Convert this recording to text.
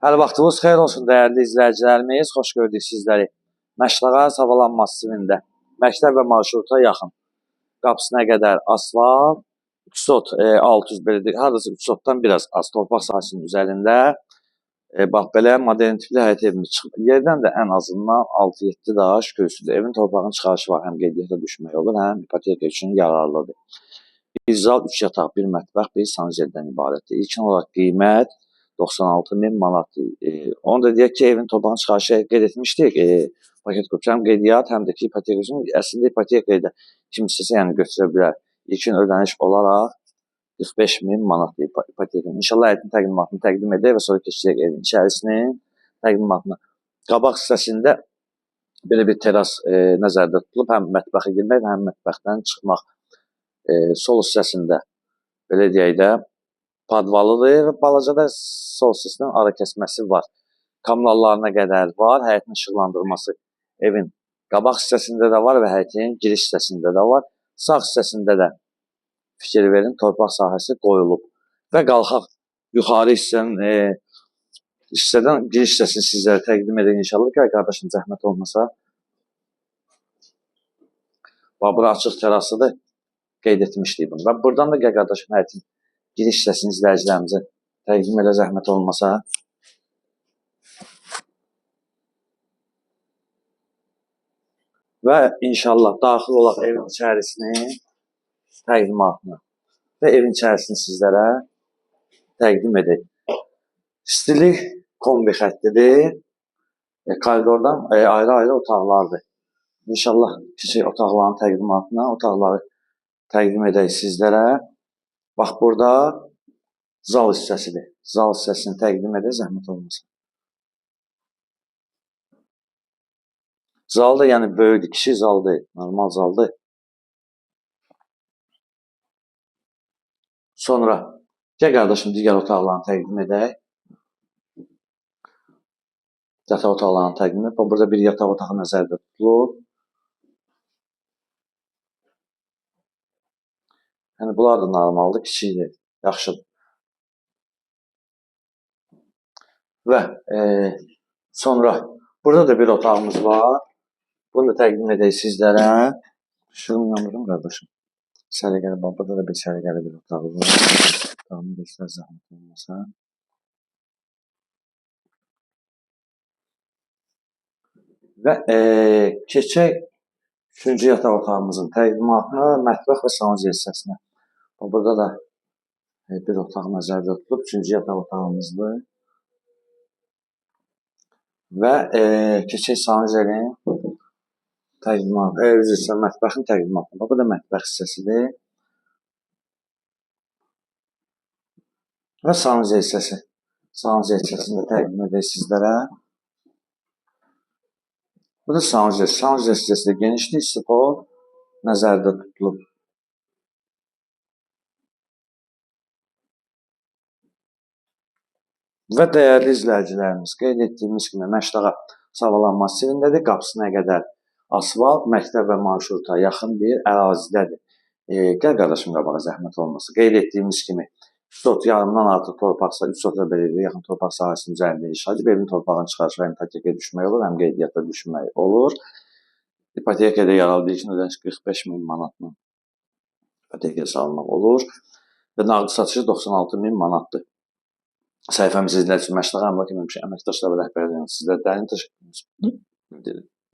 Hər vaxtınız xeyir olsun dəyərli izləyicilərimiz. Xoş gördük sizləri. Məşləqə Savalan massivində məktəb və marşruta yaxın qapısına qədər asfalt 300 600 belə hardasa 300-dan biraz az torpaq sahəsinin üzərində bax belə modern tipli həyət evimiz çıxıb. Yerdən də ən azından 6-7 daş görsüdür. Evin torpağın çıxarışı var. Həm qeydiyyata düşmək olur, həm ipoteka üçün yararlıdır. Bir zal, 3 yataq, 1 mətbəx, 1 sanuzəldən ibarətdir. İlkin olaraq qiymət 96.000 manat. Onu da deyək ki, evin torpağın çıxarışı qeyd etmişdik. Paket qrupçu həm qeydiyyat, həm də ki, ipoteka üçün əslində ipoteka ilə kim istəsə yəni götürə bilər. İlkin ödəniş olaraq 45.000 manatdır ipoteka. İnşallah həyətin təqdimatını təqdim edək və sonra keçəcək evin içərisinin təqdimatına. Qabaq hissəsində belə bir teras nəzərdə tutulub, həm mətbəxə girmək, həm mətbəxdən çıxmaq. Sol hissəsində belə deyək də padvalıdır və balaca da sol hissəsindən ara kəsməsi var. Kommunallarına qədər var, həyətin işıqlandırması evin qabaq hissəsində də var və həyətin giriş hissəsində də var. Sağ hissəsində də fikir verin, torpaq sahəsi qoyulub və qalxaq yuxarı hissədən giriş hissəsini sizlərə təqdim edək inşallah. Gəl qardaşım, zəhmət olmasa. Bura açıq terasıdır, qeyd etmişdik bunu. Və buradan da gəl qardaşım, həyətin giriş hissəsini izləyicilərimizə təqdim elə zəhmət olmasa. Və inşallah daxil olaq evin içərisinin təqdimatını və evin içərisini sizlərə təqdim edək. Stilik kombi xəttidir. Koridordan ayrı-ayrı otaqlardır. İnşallah kiçik otaqların təqdimatına otaqları təqdim edək sizlərə. Bax, burada zal hissəsidir. Zal hissəsini təqdim edək zəhmət olmasın. Zal da yəni böyükdür, kiçik zal deyil, normal zaldır. Sonra gəl qardaşım, digər otaqlarını təqdim edək. Yataq otaqlarını təqdim edək. Burada bir yataq otağı nəzərdə tutulur. Yəni bunlar da normaldır, kiçikdir, yaxşıdır. Və sonra burada da bir otağımız var. Bunu da təqdim edək sizlərə. İşığımı yandırım qardaşım. Səliqəli, burada da bir səliqəli bir otağı var. Otağımı göstər zəhmət olmasa. Və keçək 3-cü yataq otağımızın təqdimatına, mətbəx və sanuzel hissəsinə. Burada da bir otaq nəzərdə tutulub, 3-cü yataq otağımızdır. Və keçək sanuzelin təqdimatı, mətbəxin təqdimatı. Bu da mətbəx hissəsidir. Və sanuzel hissəsi. Sanuzel hissəsini də təqdim edək sizlərə. Bu da sanuzel. Sanuzel hissəsində genişlik spor nəzərdə tutulub. Və dəyərli izləyicilərimiz, qeyd etdiyimiz kimi Məşləqə Savalan massivindədir. Qapısına qədər asfalt, məktəb və marşruta yaxın bir ərazidədir. Gəl qardaşım qabağa zəhmət olmasa. Qeyd etdiyimiz kimi 300 yarımdan artıq torpaq sahəsi, 300 belə yaxın torpaq sahəsinin üzərində inşaat edib, evin torpağın çıxarışı həm ipotekaya düşmək olur, həm qeydiyyata düşmək olur. İpotekada yararlı ilkin ödəniş 45.000 manatla ipotekaya salmaq olur və nağd satışı 96.000 manatdır. Səhifəmizi izlədiyiniz üçün Məşləqə Əmlak Əməkdaşları və rəhbərlərinə sizlərə dərin təşəkkür edirəm.